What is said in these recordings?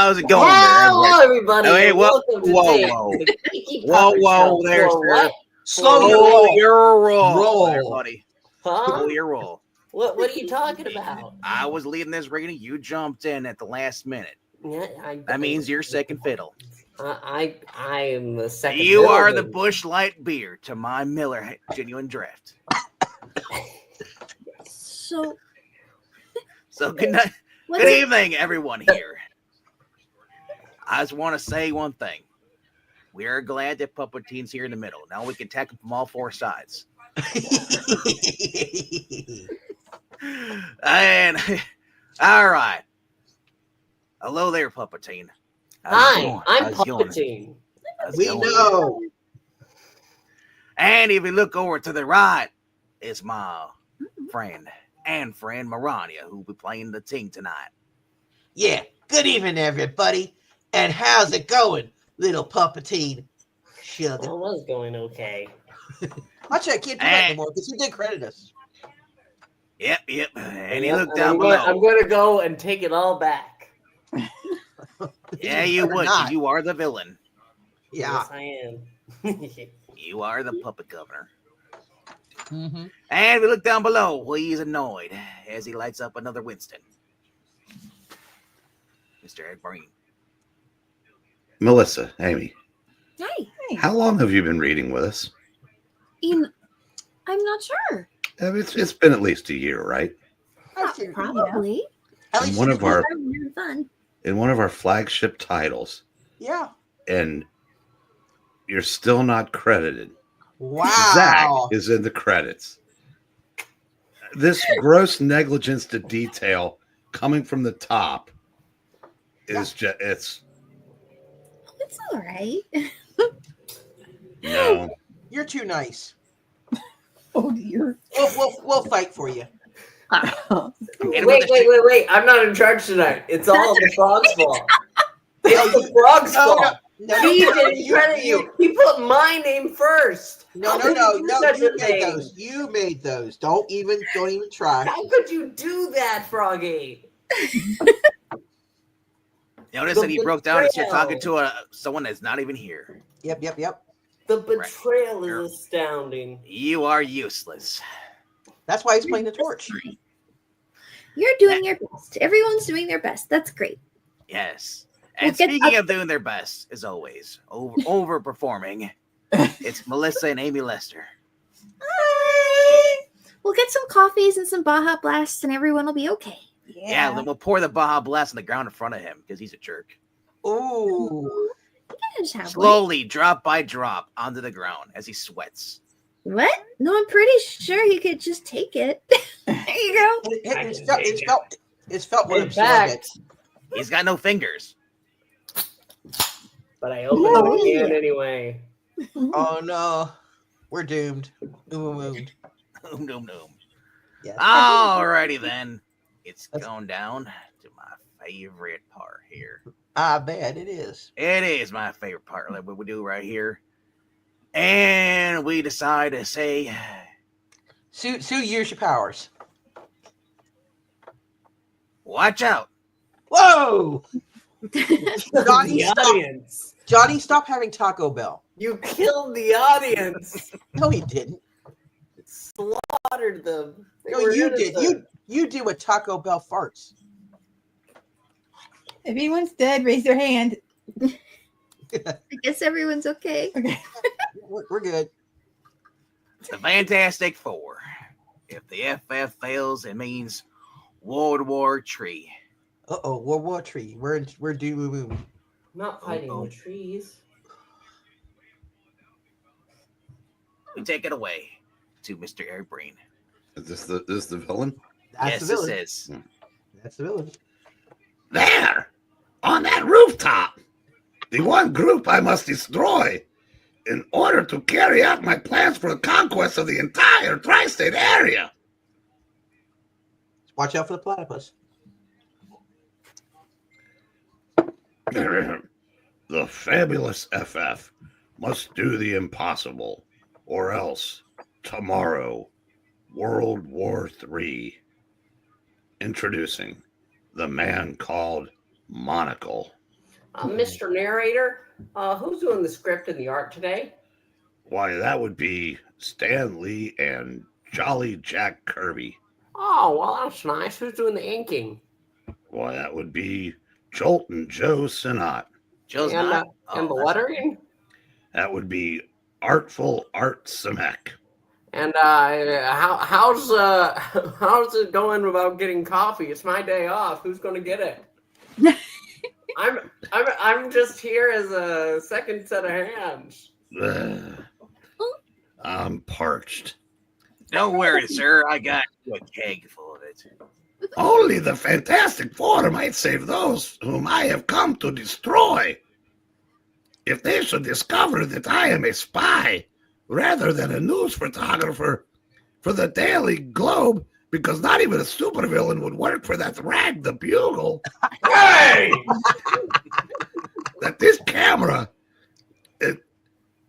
How's it going Hello, there, everybody. Hey, Welcome to whoa. the Geeky Whoa, Puppet whoa, Show. there, For sir. what? Slow your roll. There, Roll. buddy. Huh? Slow your roll. What are you talking about? I was leading this reading. You jumped in at the last minute. Yeah, That means you're second fiddle. I am the second. You are the fiddle. Bush Light beer to my Miller Genuine Draft. So good night. Good evening, everyone here. I just want to say one thing. We are glad that Puppeteen's here in the middle. Now we can tackle from all four sides. And all right. Hello there, Puppeteen. Hi, I'm Puppeteen. We know. And if you look over to the right, it's my friend Maranya, who'll be playing the ting tonight. Yeah. Good evening, everybody. And how's it going, little Puppeteen? Sugar. Well, it was going okay. Actually, I can't do that anymore because you did credit us. Yep. And you look down below. I'm going to go and take it all back. Yeah, you would. 'Cause you are the villain. Yeah. Yes, I am. You are the puppet governor. Mm-hmm. And we look down below. Well, he's annoyed as he lights up another Winston. Mr. Breen. Melissa, Amy, hey, how long have you been reading with us? I'm not sure. It's been at least a year, right? Probably. At In least one of our Fun. in one of our flagship titles, Yeah. and you're still not credited. Wow. Zach is in the credits. This gross negligence to detail coming from the top is just It's all right. no. You're too nice. Oh dear. We'll fight for you. Wait. I'm not in charge tonight. It's all the frog's fault. It's the frog's fault. No, He didn't credit you. He put my name first. No. How could you do such You a made thing? those. You made those. Don't even try. How could you do that, Froggy? Notice that he broke down and you're talking to someone that's not even here. Yep. The betrayal is astounding. You are useless. That's why he's playing the torch. You're doing your best. Everyone's doing their best. That's great. Yes. We'll And get speaking of doing their best, as always, overperforming, it's Melissa and Amy Lester. Hi. We'll get some coffees and some Baja Blasts, and everyone will be okay. Yeah, then we'll pour the Baja Blast on the ground in front of him because he's a jerk. Ooh. You can just have one. Slowly, drop by drop, onto the ground as he sweats. What? No, I'm pretty sure you could just take it. There you go. It's felt In fact, He's got no fingers. but I opened it again anyway. Oh no, we're doomed. Noom. Yes. Alrighty then. It's going down to my favorite part here. I bet it is. It is my favorite part, like what we do right here. And we decide to say, Sue, use your powers. watch out. Whoa! Johnny, stop having Taco Bell. You killed the audience. No, he didn't. Slaughtered them. No, you did. You did with Taco Bell farts. If anyone's dead, raise their hand. I guess everyone's okay. Okay. We're good. The Fantastic Four. If the FF fails, it means World War III. Uh-oh, World War III. We're doomed. Not fighting the trees. We take it away to Mr. Eric Breen. Is this the villain? That's the villain. This is. That's the villain. There! On that rooftop! The one group I must destroy in order to carry out my plans for the conquest of the entire tri-state area. Watch out for the platypus. The fabulous FF must do the impossible, or else tomorrow, World War III. Introducing the man called Monocle. Mr. Narrator, who's doing the script and the art today? Why, that would be Stan Lee and Jolly Jack Kirby. Oh, well, that's nice. Who's doing the inking? Why, that would be Jolt and Joe Sinnott. Joe's and, not. and the that's- lettering? That would be Artful Art Simek. And how's it going about getting coffee? It's my day off. Who's going to get it? I'm just here as a second set of hands. I'm parched. Don't worry, sir. I got you a keg full of it. Only the Fantastic Four might save those whom I have come to destroy. If they should discover that I am a spy rather than a news photographer for the Daily Globe, because not even a supervillain would work for that rag the Bugle. Hey! That this camera,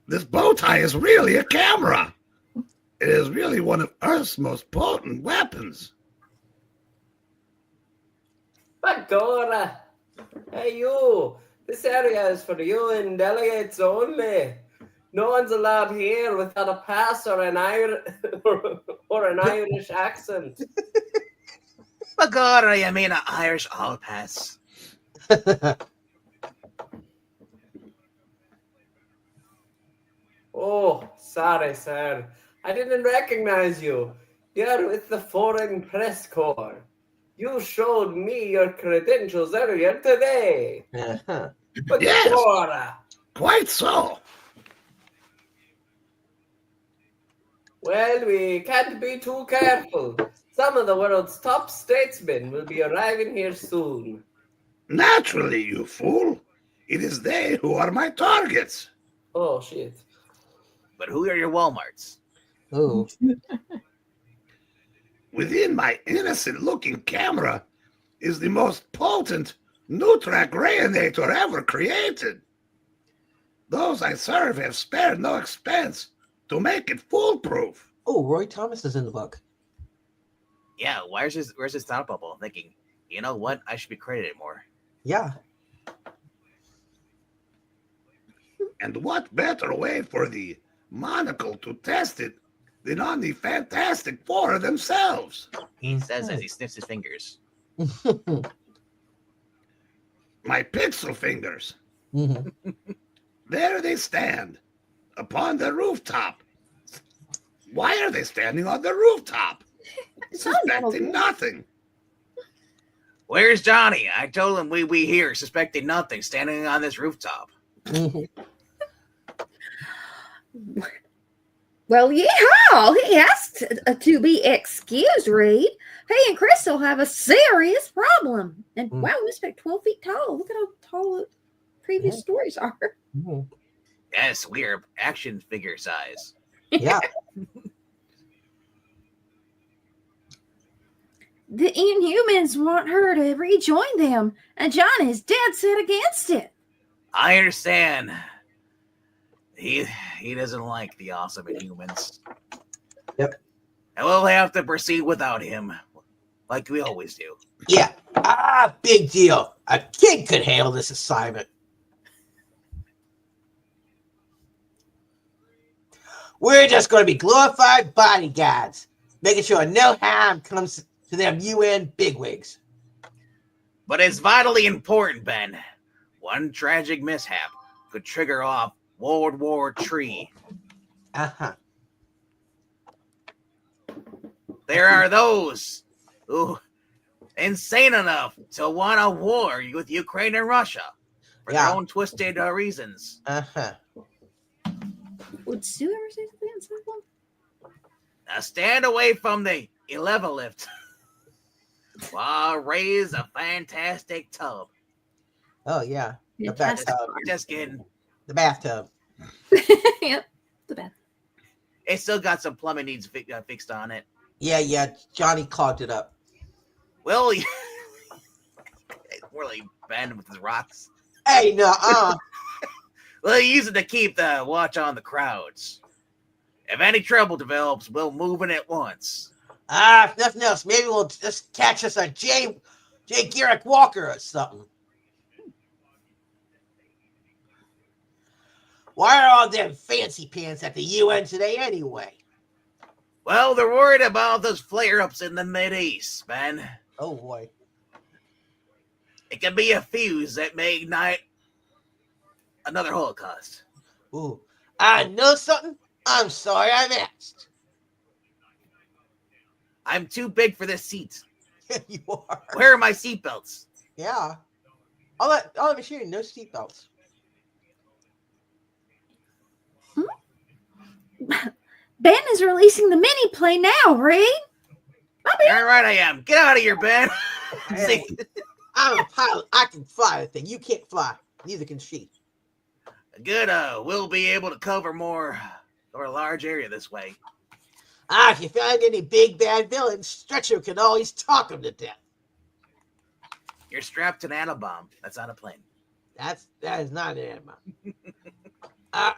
this bow tie is really a camera. It is really one of Earth's most potent weapons. But Gora, hey you, this area is for you and delegates only. No one's allowed here without a pass or an Irish accent. But God, I mean an Irish all pass. Oh, sorry, sir. I didn't recognize you. You're with the Foreign Press Corps. You showed me your credentials earlier today. Uh-huh. But Yes. Gora, Quite so. well, we can't be too careful. Some of the world's top statesmen will be arriving here soon. Naturally, you fool. It is they who are my targets. Oh, shit. But who are your Walmarts? Ooh. Within my innocent-looking camera is the most potent Nutrak rayinator ever created. Those I serve have spared no expense to make it foolproof. Oh, Roy Thomas is in the book. Yeah, where's his thought bubble? I'm thinking, you know what? I should be credited more. Yeah. And what better way for the Monocle to test it than on the Fantastic Four themselves? He says as he sniffs his fingers. My pixel fingers. Mhm. There they stand, upon the rooftop. Why are they standing on the rooftop? Suspecting nothing. Where's Johnny? I told him we here, suspecting nothing, standing on this rooftop. Mhm. Well, yeah, he asked to be excused, Reed. He and Crystal have a serious problem. And wow, we expect 12 feet tall. Look at how tall the previous stories are. Mhm. Yes, we're action figure size. Yeah. The Inhumans want her to rejoin them, and John is dead set against it. I understand. He doesn't like the awesome Inhumans. Yep. And we'll have to proceed without him, like we always do. Yeah. Big deal. A kid could handle this assignment. We're just going to be glorified bodyguards, making sure no harm comes to them UN bigwigs. But it's vitally important, Ben. One tragic mishap could trigger off World War III. Uh-huh. There are those who insane enough to want a war with Ukraine and Russia for Yeah. their own twisted reasons. Uh-huh. Would Sue ever say something insightful? Now stand away from the 11 lift while I raise a fantastic tub. Oh, yeah. The Fantastic. bathtub. Just kidding. The bathtub. Yep, the best. It still got some plumbing needs fixed on it. Yeah. Johnny clogged it up. Well, more like Ben with his rocks. Hey, no, Well, he used it to keep the watch on the crowds. If any trouble develops, we'll move in at once. if nothing else, maybe we'll just catch us a Jay Garrick Walker or something. Why are all them fancy pants at the UN today anyway? Well, they're worried about those flare-ups in the Mideast, man. Oh boy. It can be a fuse that may ignite another Holocaust. Ooh. I know something? I'm sorry I asked. I'm too big for this seat. You are. Where are my seatbelts? Yeah. I'll let me show you. No seatbelts. Ben is releasing the mini plane now, Breen. All right, I am. Get out of here, Ben. Hey, I'm a pilot. I can fly the thing. You can't fly. Neither can she. Good. We'll be able to cover a large area this way. If you find any big bad villains, Stretcher can always talk them to death. You're strapped to an atom bomb. That's not a plane. That is not an animal.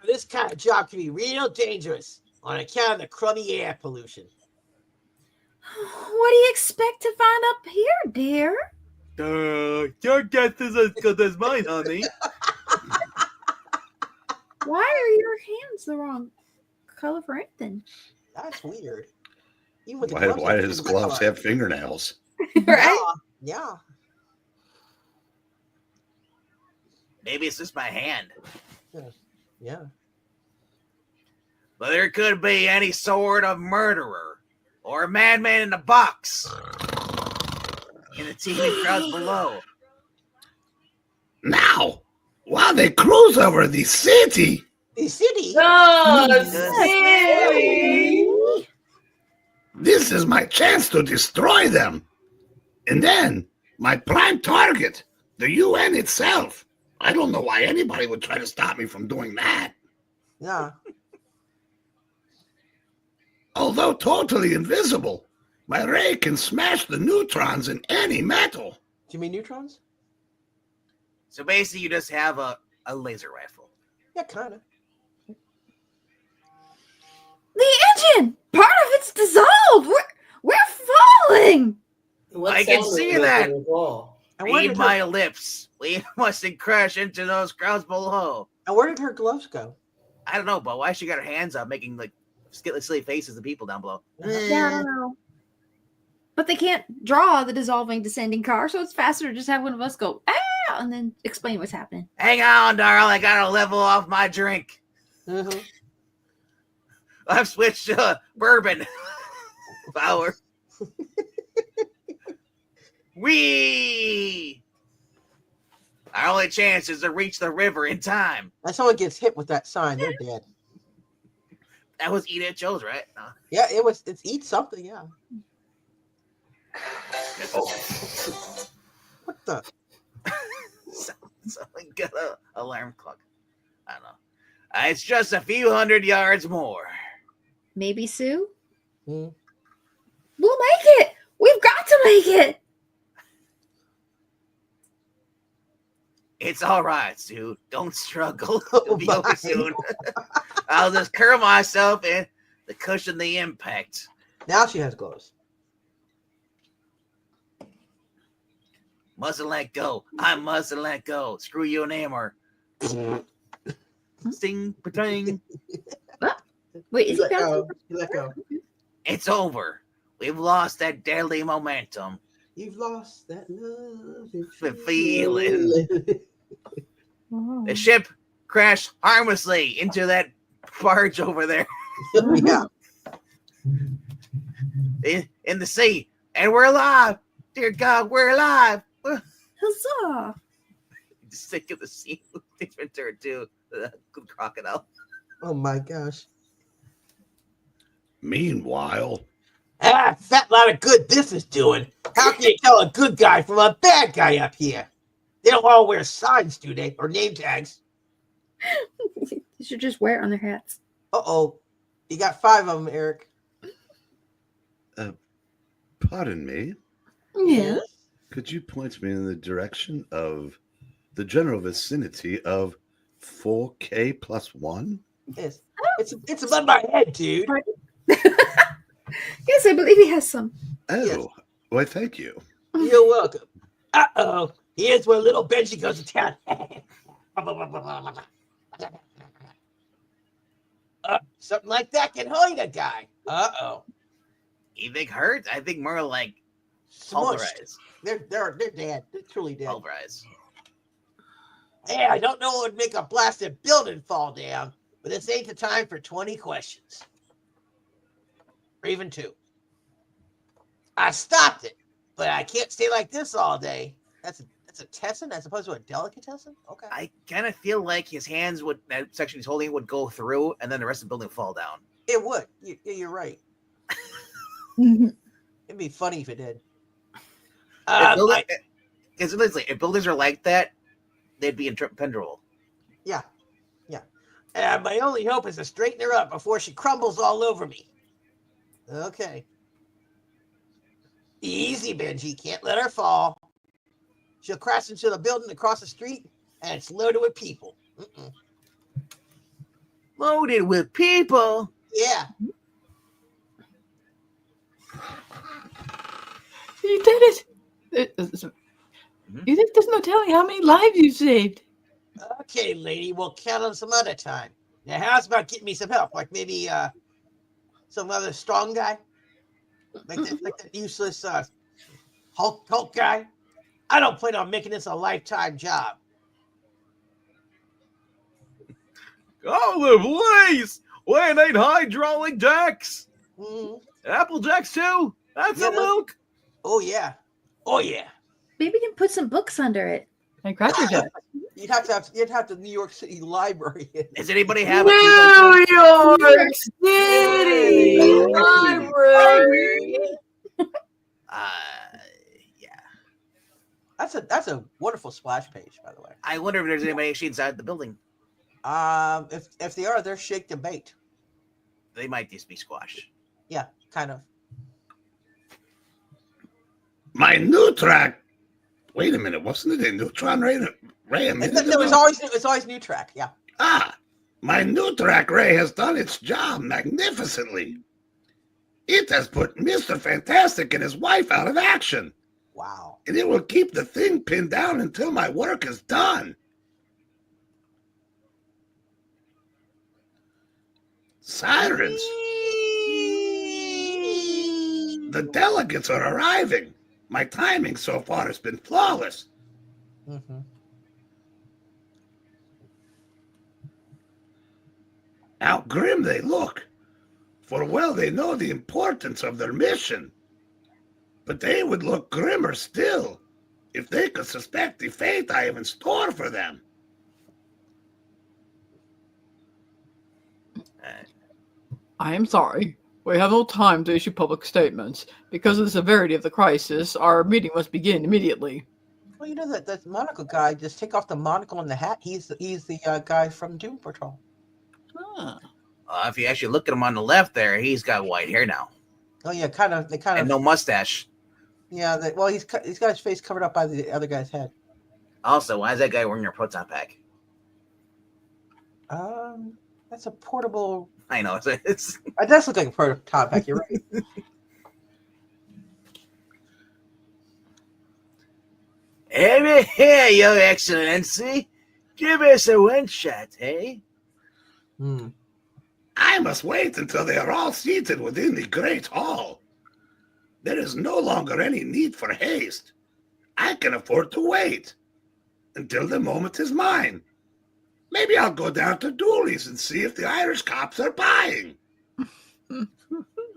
This kind of job can be real dangerous on account of the crummy air pollution. What do you expect to find up here, dear? Your guess is as good as mine, honey. Why are your hands the wrong color for anything? That's weird. Even with the Why gloves, does gloves have fingernails? Right? Yeah. Maybe it's just my hand. Yeah. But there could be any sort of murderer or a madman in a box in the teeming crowds below. Now, while they cruise over the city, Oh, silly. this is my chance to destroy them. And then, my prime target, the UN itself. I don't know why anybody would try to stop me from doing that. Yeah. Although totally invisible, my ray can smash the neutrons in any metal. Do you mean neutrons? So basically, you just have a laser rifle. Yeah, kind of. The engine! Part of it's dissolved! We're falling! What I can sound see is that. making as well? Read my lips. We mustn't crash into those crowds below. And where did her gloves go? I don't know, but why she got her hands up making like silly faces of people down below? Yeah, I don't know. But they can't draw the dissolving descending car, so it's faster to just have one of us go, ah, and then explain what's happening. Hang on, darling. I gotta level off my drink. Mm-hmm. I've switched to bourbon power. Whee! Our only chance is to reach the river in time. And someone gets hit with that sign, they're dead. That was Edith Jones, right? No. Yeah, it's eat something, yeah. What the? Someone got an alarm clock. I don't know. It's just a few hundred yards more. Maybe Sue? Hmm. We'll make it! We've got to make it! It's all right, Sue. Don't struggle. Oh, It'll be over soon. I'll just curl myself in to cushion the impact. Now she has gloves. Mustn't let go. I mustn't let go. Screw you and Hammer. Sting, patang. Wait, is he Let go. bouncing? You let go. It's over. We've lost that deadly momentum. You've lost that love. The feeling. Oh. The ship crashed harmlessly into that barge over there Yeah. in the sea. And we're alive. Dear God, we're alive. Huzzah! Just think of the scene with different there too. The crocodile. Oh my gosh. Meanwhile, Fat lot of good this is doing. How can you tell a good guy from a bad guy up here? They don't all wear signs, do they? Or name tags. You should just wear it on their hats. Uh-oh. You got 5 of them, Eric. pardon me, Yeah. could you point me in the direction of the general vicinity of 4K plus 1? Yes. It's above my head, dude. Yes, I believe he has some. Oh, Yes. why, thank you. You're welcome. Uh-oh. Here's where little Benji goes to town. Something like that can hurt a guy. Uh-oh. You think hurt? I think more like Smushed. pulverize. They're dead. They're truly dead. Pulverize. Hey, I don't know what would make a blasted building fall down, but this ain't the time for 20 questions. Or even 2. I stopped it, but I can't stay like this all day. That's a tessin as opposed to a delicatessen? Okay. I kind of feel like his hands would, that section he's holding would go through, and then the rest of the building would fall down. It would. You're right. Mhm. It'd be funny if it did. If buildings are like that, they'd be impenetrable. Yeah. My only hope is to straighten her up before she crumbles all over me. Okay. Easy, Benji. Can't let her fall. She'll crash into the building across the street, and it's loaded with people. Loaded with people? Yeah. You did it. You think there's no telling how many lives you saved? Okay, lady. We'll count on some other time. Now, how's about getting me some help? Like maybe some other strong guy? Like that useless Hulk guy? I don't plan on making this a lifetime job. Olive, please! Wait, ain't hydraulic jacks? Mm-hmm. Apple jacks too? That's Yeah, a milk? Oh, yeah. Maybe you can put some books under it. And Cracker Jack. You'd have the New York City Library. Does anybody have a New York City Library. Yeah. That's a wonderful splash page, by the way. I wonder if there's anybody actually inside the building. If they are, they're shake and bait. They might just be squashed. Yeah, kind of. My new track. Wait a minute, wasn't it a neutron ray? It's always new track. Yeah. My new track ray has done its job magnificently. It has put Mr. Fantastic and his wife out of action. Wow. And it will keep the thing pinned down until my work is done. Sirens. The delegates are arriving. My timing so far has been flawless. Mm-hmm. How grim they look. For well they know the importance of their mission. But they would look grimmer still if they could suspect the fate I have in store for them. I am sorry. We have no time to issue public statements. Because of the severity of the crisis, our meeting must begin immediately. Well, you know that monocle guy. Just take off the monocle and the hat. He's the guy from Doom Patrol. If you actually look at him on the left there, he's got white hair now. Oh yeah, kind of. And no mustache. Yeah. He's got his face covered up by the other guy's head. Also, why is that guy wearing your proton pack? That's a portable. I know. It's It does look like a proton pack. You're right. Here, Your Excellency. Give us a one shot, hey? I must wait until they are all seated within the great hall. There is no longer any need for haste. I can afford to wait until the moment is mine. Maybe I'll go down to Dooley's and see if the Irish cops are buying.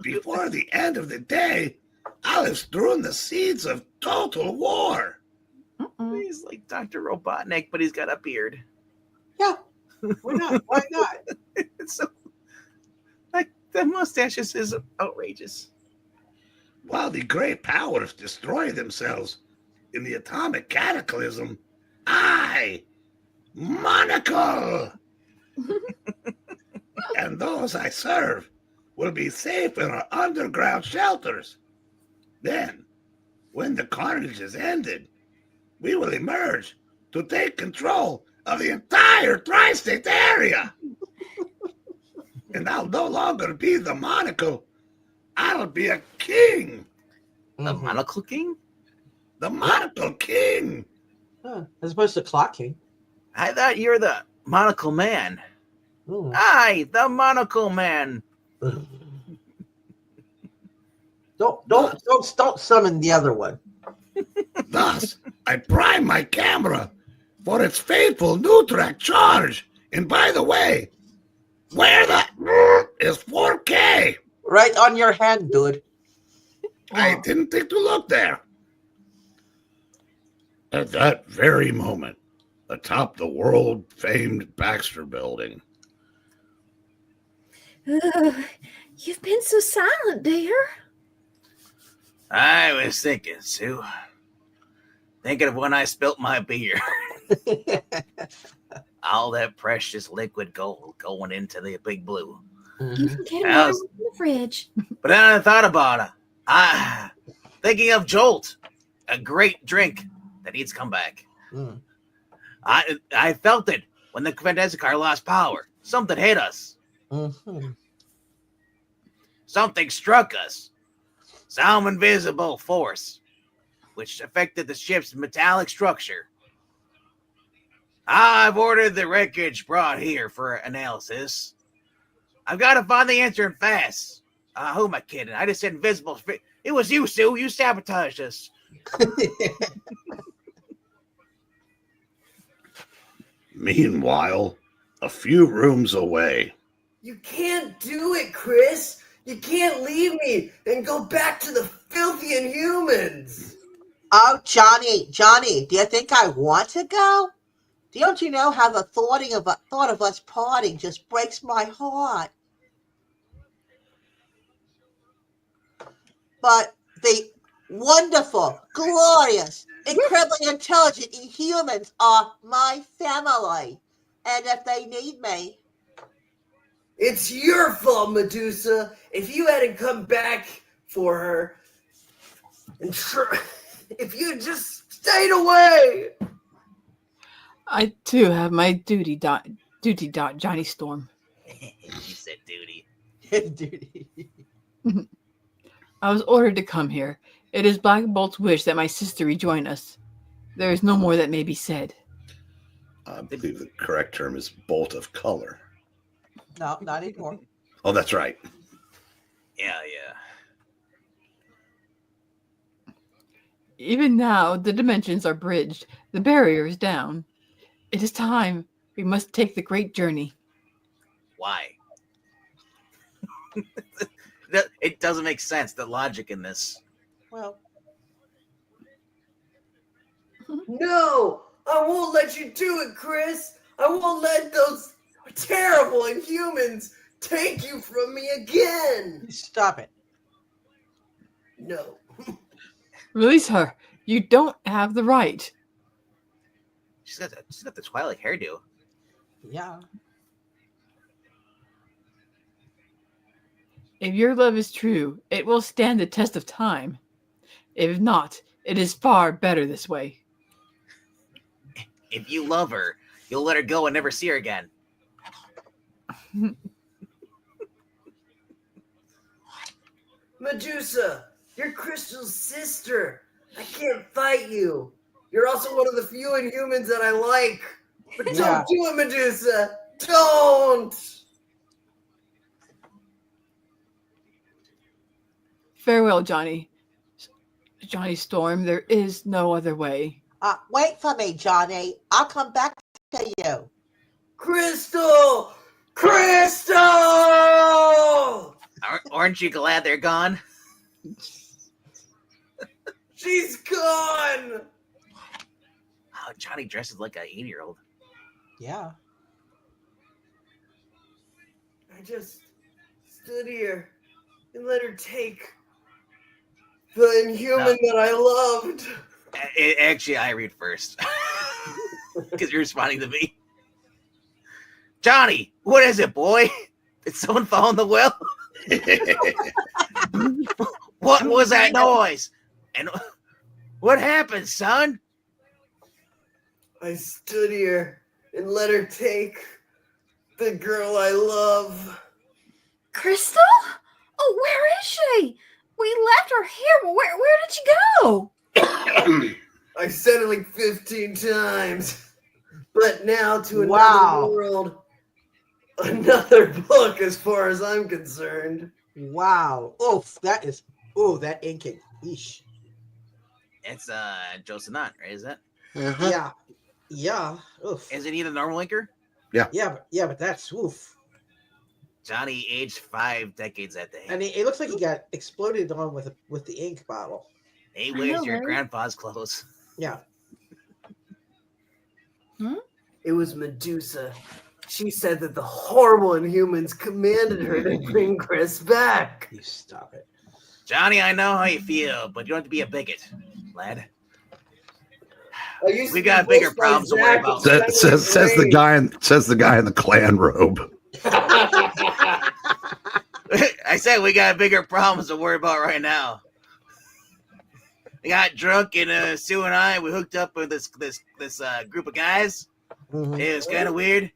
Before the end of the day, I'll have strewn the seeds of total war. He's like Dr. Robotnik, but he's got a beard. Yeah. Why not? Why not? It's so, like, the mustache is outrageous. While the great powers destroy themselves in the atomic cataclysm, I, Monocle, and those I serve will be safe in our underground shelters. Then, when the carnage is ended, we will emerge to take control of the entire tri-state area. And I'll no longer be the Monocle. I'll be a king. The Monocle King? The Monocle King. Huh. As opposed to Clock King. I thought you were the Monocle Man. Aye, the Monocle Man. Don't summon the other one. Thus, I prime my camera for its faithful new track charge. And by the way, where the is 4K? Right on your hand, dude. I didn't think to look there. At that very moment, atop the world-famed Baxter Building. You've been so silent, dear. I was thinking, Sue. Thinking of when I spilt my beer. All that precious liquid gold going into the big blue. You can get him in the fridge. But then I thought about it. Thinking of Jolt, a great drink that needs to come back. I felt it when the Fanstastic car lost power. Something hit us. Something struck us. Some invisible force, which affected the ship's metallic structure. I've ordered the wreckage brought here for analysis. I've got to find the answer and fast. Who am I kidding? I just said invisible. It was you, Sue. You sabotaged us. Meanwhile, a few rooms away. You can't do it, Chris. You can't leave me and go back to the filthy Inhumans. Oh, Johnny, do you think I want to go? Don't you know how the thought of us parting just breaks my heart? But the wonderful, glorious, incredibly intelligent Inhumans are my family. And if they need me... It's your fault, Medusa. If you hadn't come back for her, and if you just stayed away. I too have my duty dot, Johnny Storm. You said duty. Duty. I was ordered to come here. It is Black Bolt's wish that my sister rejoin us. There is no more that may be said. I believe the correct term is bolt of color. No, not anymore. Oh, that's right. Yeah. Even now, the dimensions are bridged. The barrier is down. It is time. We must take the great journey. Why? It doesn't make sense, the logic in this. Well, No, I won't let you do it, Chris. I won't let those terrible Inhumans take you from me again. stop it. No. Release her. You don't have the right. She's got the Twilight hairdo. Yeah. If your love is true, it will stand the test of time. If not, it is far better this way. If you love her, you'll let her go and never see her again. Medusa, you're Crystal's sister. I can't fight you. You're also one of the few Inhumans that I like. But don't do it, Medusa. Don't. Farewell, Johnny. Johnny Storm, there is no other way. Wait for me, Johnny. I'll come back to you. Crystal! Crystal! Aren't you glad they're gone? She's gone! Oh, Johnny dresses like an 80-year-old. Yeah. I just stood here and let her take the Inhuman that I loved. Actually, I read first. Because you're responding to me. Johnny, what is it, boy? Did someone fall in the well? What was that noise? And what happened, son? I stood here and let her take the girl I love. Crystal? Oh, where is she? We left her here. Where did she go? I said it like 15 times. But now to another world. Another book, as far as I'm concerned. Wow. Oof, that is. Oh, that inking. Eesh. It's Joe Sinnott, right? Is that? Uh-huh. Yeah. Yeah. Oof. Is it either normal inker? Yeah, but that's oof. Johnny aged 5 decades that day. And it looks like he got exploded on with the ink bottle. He I wears know, your right? grandpa's clothes. Yeah. It was Medusa. She said that the horrible Inhumans commanded her to bring Chris back. You stop it. Johnny, I know how you feel, but you don't have to be a bigot, lad. We got bigger problems to worry about. Says the guy in the clan robe. I said we got bigger problems to worry about right now. We got drunk and Sue and I, we hooked up with this group of guys. Mhm. It was kind of weird,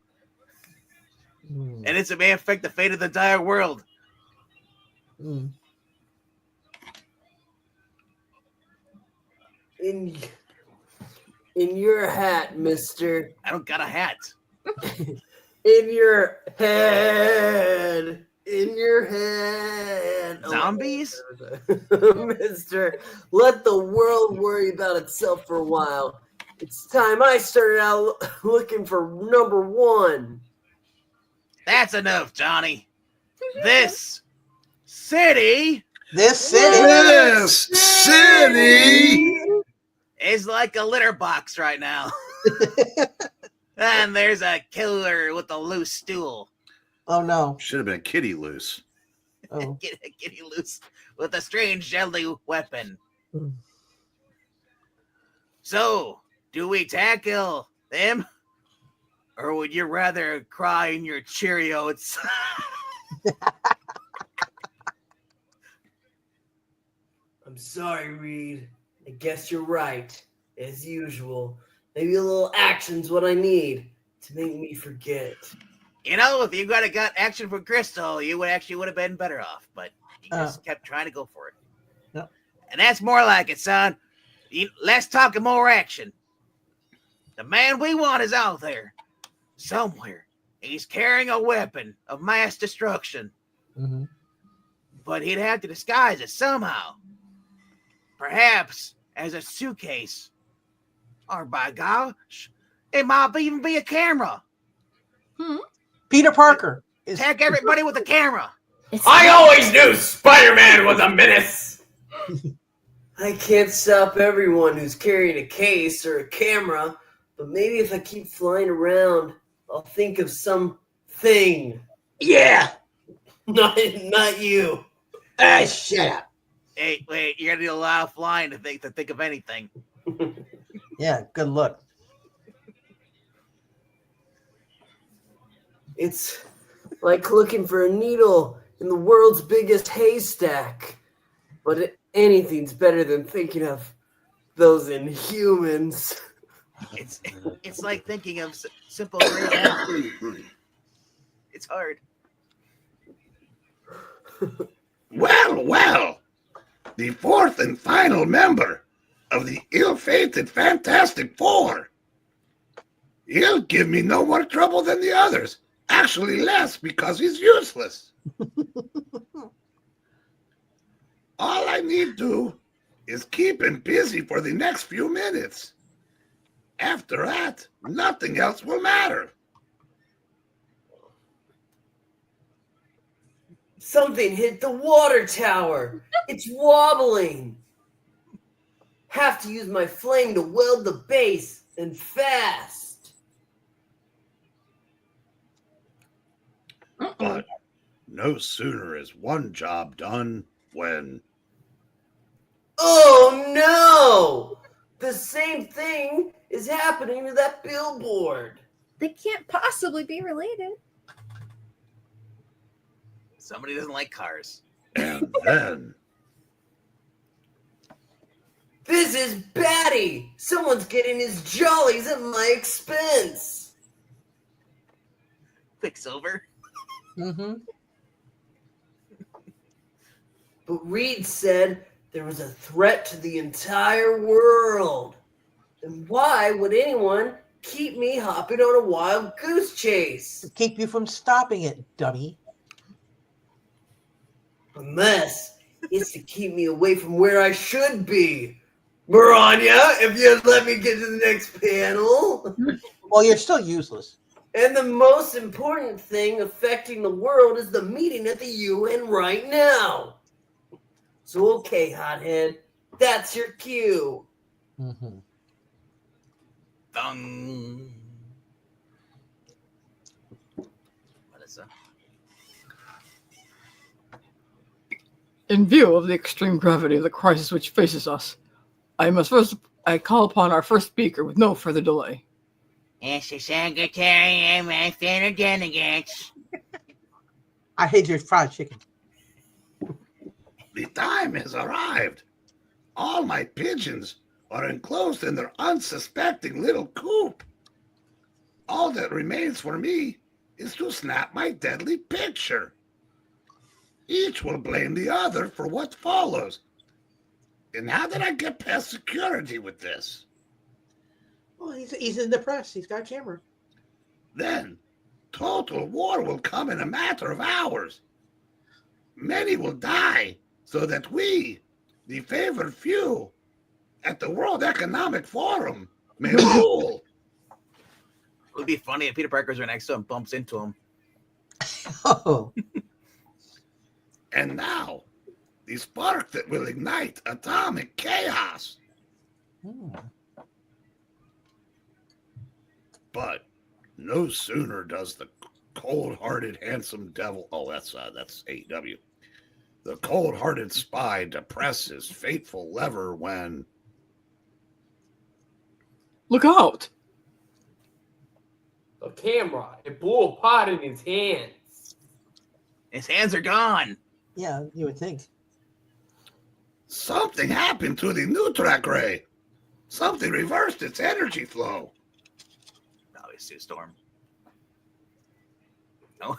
Mm. and it may affect the fate of the entire world. Mm. In your hat, mister. I don't got a hat. In your head. In your head. Zombies? Mister, let the world worry about itself for a while. It's time I started out looking for number one. That's enough, Johnny. This city This city. This city. is like a litter box right now. And there's a killer with a loose stool. Oh no. Should have been kitty loose. Oh. Get you loose with a strange deadly weapon. Hmm. So, do we tackle them? Or would you rather cry in your Cheerios? I'm sorry, Reed. I guess you're right. As usual. Maybe a little action's what I need to make me forget. You know, if you got action for Crystal, you would have been better off, but you just kept trying to go for it. Yep. And that's more like it, son. Less talk and more action. The man we want is out there. Somewhere. He's carrying a weapon of mass destruction. Mm-hmm. But he'd have to disguise it somehow. Perhaps as a suitcase. Or by gosh, it might even be a camera. Peter Parker is Attack everybody with a camera. I always knew Spider-Man was a menace! I can't stop everyone who's carrying a case or a camera, but maybe if I keep flying around, I'll think of something. Yeah. Not you. Shut up. Hey, wait, you're gonna need a lot of flying to think of anything. Yeah, good look. It's like looking for a needle in the world's biggest haystack. But anything's better than thinking of those Inhumans. It's like thinking of simple great. It's hard. Well, the fourth and final member of the ill-fated Fantastic Four. He'll give me no more trouble than the others. Actually less, because he's useless. All I need to is keep him busy for the next few minutes. After that, nothing else will matter. Something hit the water tower. It's wobbling. Have to use my flame to weld the base, and fast. But no sooner is one job done when... Oh no! The same thing is happening to that billboard. They can't possibly be related. Somebody doesn't like cars. And then... This is batty! Someone's getting his jollies at my expense. Quicksilver. Mm-hmm. But Reed said there was a threat to the entire world. And why would anyone keep me hopping on a wild goose chase. To keep you from stopping it, dummy. Unless it's to keep me away from where I should be. Maranya, if you'd let me get to the next panel. Well, you're still useless. And the most important thing affecting the world is the meeting at the UN right now. So, okay, hothead, that's your cue. Mm-hmm. Dong. What is that? In view of the extreme gravity of the crisis which faces us, I call upon our first speaker with no further delay. It's the secretary and my fellow delegates. I hate your fried chicken. The time has arrived. All my pigeons are enclosed in their unsuspecting little coop. All that remains for me is to snap my deadly picture. Each will blame the other for what follows. And how did I get past security with this? Well, he's in the press. He's got a camera. Then total war will come in a matter of hours. Many will die so that we, the favored few, at the World Economic Forum may rule. It would be funny if Peter Parker's right next to him, bumps into him. Oh. And now, the spark that will ignite atomic chaos. But no sooner does the cold-hearted, handsome devil... Oh, that's AEW. The cold-hearted spy depress his fateful lever when... Look out! The camera, it blew apart in his hands. His hands are gone. Yeah, you would think. Something happened to the Neutrak ray. Something reversed its energy flow. Probably Sue Storm. No.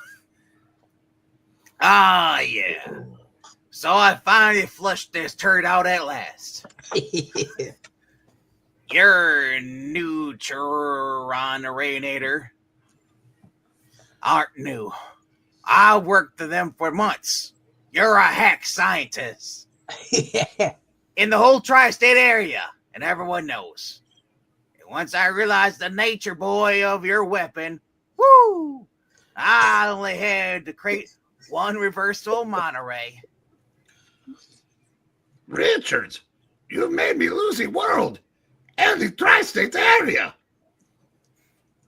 Ah, yeah. So I finally flushed this turd out at last. Your neutroninator aren't new. I worked for them for months. You're a hack scientist. Yeah. In the whole tri-state area, and everyone knows. And once I realized the nature, boy, of your weapon, whoo, I only had to create one reversible monoray. Richards, you've made me lose the world and the tri-state area.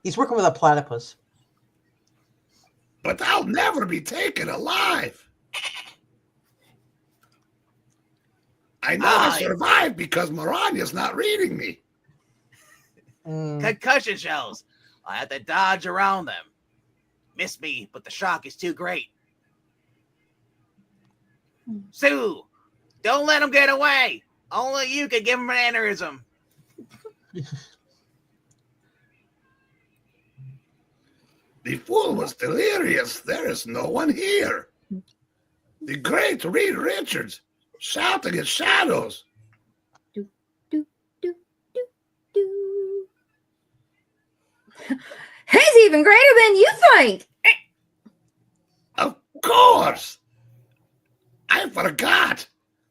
He's working with a platypus. But I'll never be taken alive. I know I survived because Maranya's not reading me. Concussion shells. I had to dodge around them. Miss me, but the shock is too great. Sue, don't let him get away. Only you can give him an aneurysm. The fool was delirious. There is no one here. The great Reed Richards shouting at shadows. Do, do, do, do, do. He's even greater than you think. Of course. I forgot.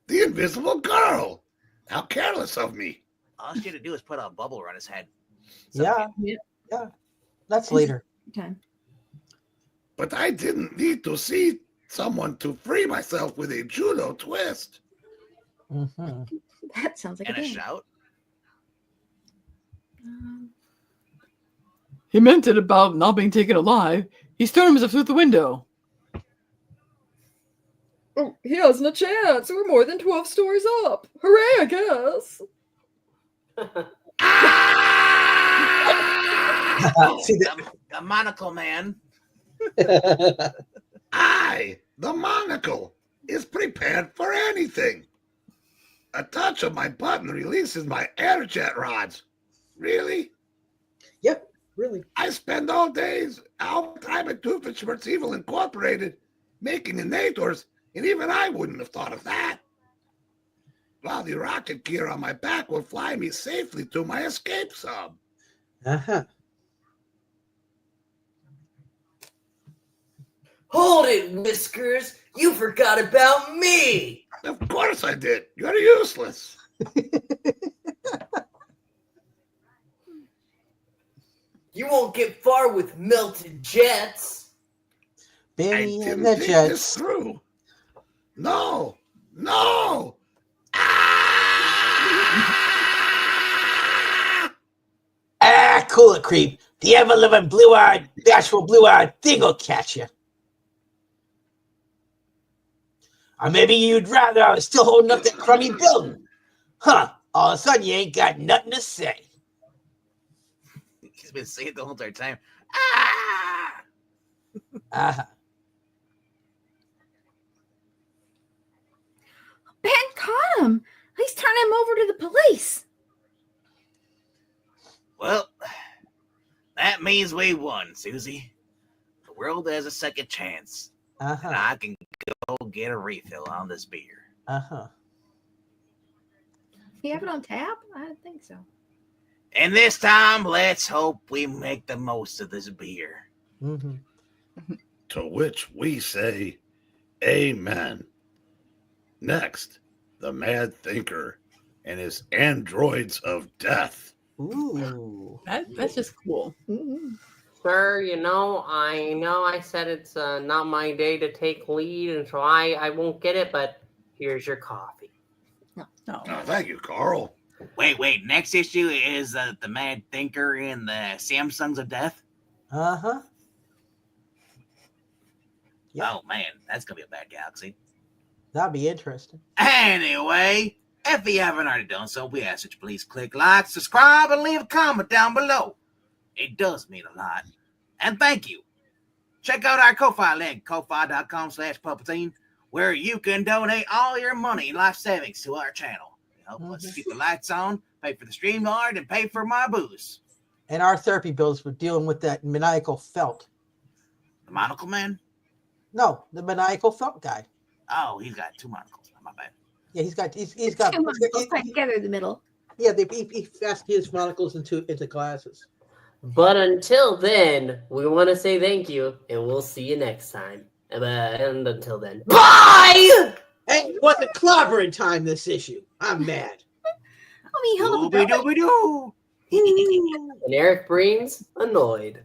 The invisible girl. How careless of me. All she had to do is put a bubble around his head. Yeah. That's later. Okay. But I didn't need to see someone to free myself with a judo twist. Mm-hmm. That sounds like And a a game. shout. He meant it about not being taken alive. He's thrown himself through the window. Oh, he hasn't a chance. We're more than 12 stories up. Hooray, I guess. See, The monocle man. I, the monocle, is prepared for anything. A touch of my button releases my air jet rods. Really? Yep, really. I spend all time at Doofenshmirtz Evil Incorporated making innators, and even I wouldn't have thought of that. While the rocket gear on my back will fly me safely to my escape sub. Uh-huh. Hold it, Whiskers. You forgot about me. Of course I did. You're useless. You won't get far with melted jets. Benny I and didn't the think this Jets. through. No. No. Ah! Cool it, creep. The ever-living blue-eyed, bashful blue-eyed thing will catch you. Or maybe you'd rather I was still holding up that crummy building. Huh. All of a sudden, you ain't got nothing to say. He's been saying it the whole entire time. Uh-huh. Ben caught him. He's turning him over to the police. Well, that means we won, Susie. The world has a second chance. And Uh-huh. I can go get a refill on this beer. Uh-huh. You have it on tap? I don't think so. And this time, let's hope we make the most of this beer. Mm-hmm. To which we say, Amen. Next, the Mad Thinker and his androids of death. Ooh. That's just cool. Sir, I said it's not my day to take lead, and so I won't get it, but here's your coffee. No. Oh, thank you, Carl. Wait. Next issue is the Mad Thinker and the Samsungs of Death. Uh-huh. Yeah. Oh, man. That's going to be a bad galaxy. That'd be interesting. Anyway, if you haven't already done so, we ask that you please click like, subscribe, and leave a comment down below. It does mean a lot. And thank you. Check out our Ko-Fi link, ko-fi.com/Puppetine, where you can donate all your money and life savings to our channel. Help us keep the lights on, pay for the stream yard, and pay for my booze. And our therapy bills for dealing with that maniacal felt. The Monocle Man? No, the maniacal felt guy. Oh, he's got two monocles. My bad. Yeah, he's got Two monocles tied together in the middle. yeah, he fastened his monocles into glasses. But until then, we want to say thank you, and we'll see you next time. And until then, bye! Hey, it wasn't clobbering time this issue. I'm mad. I mean, hello. Dooby-dooby-doo. And Eric Breen's annoyed.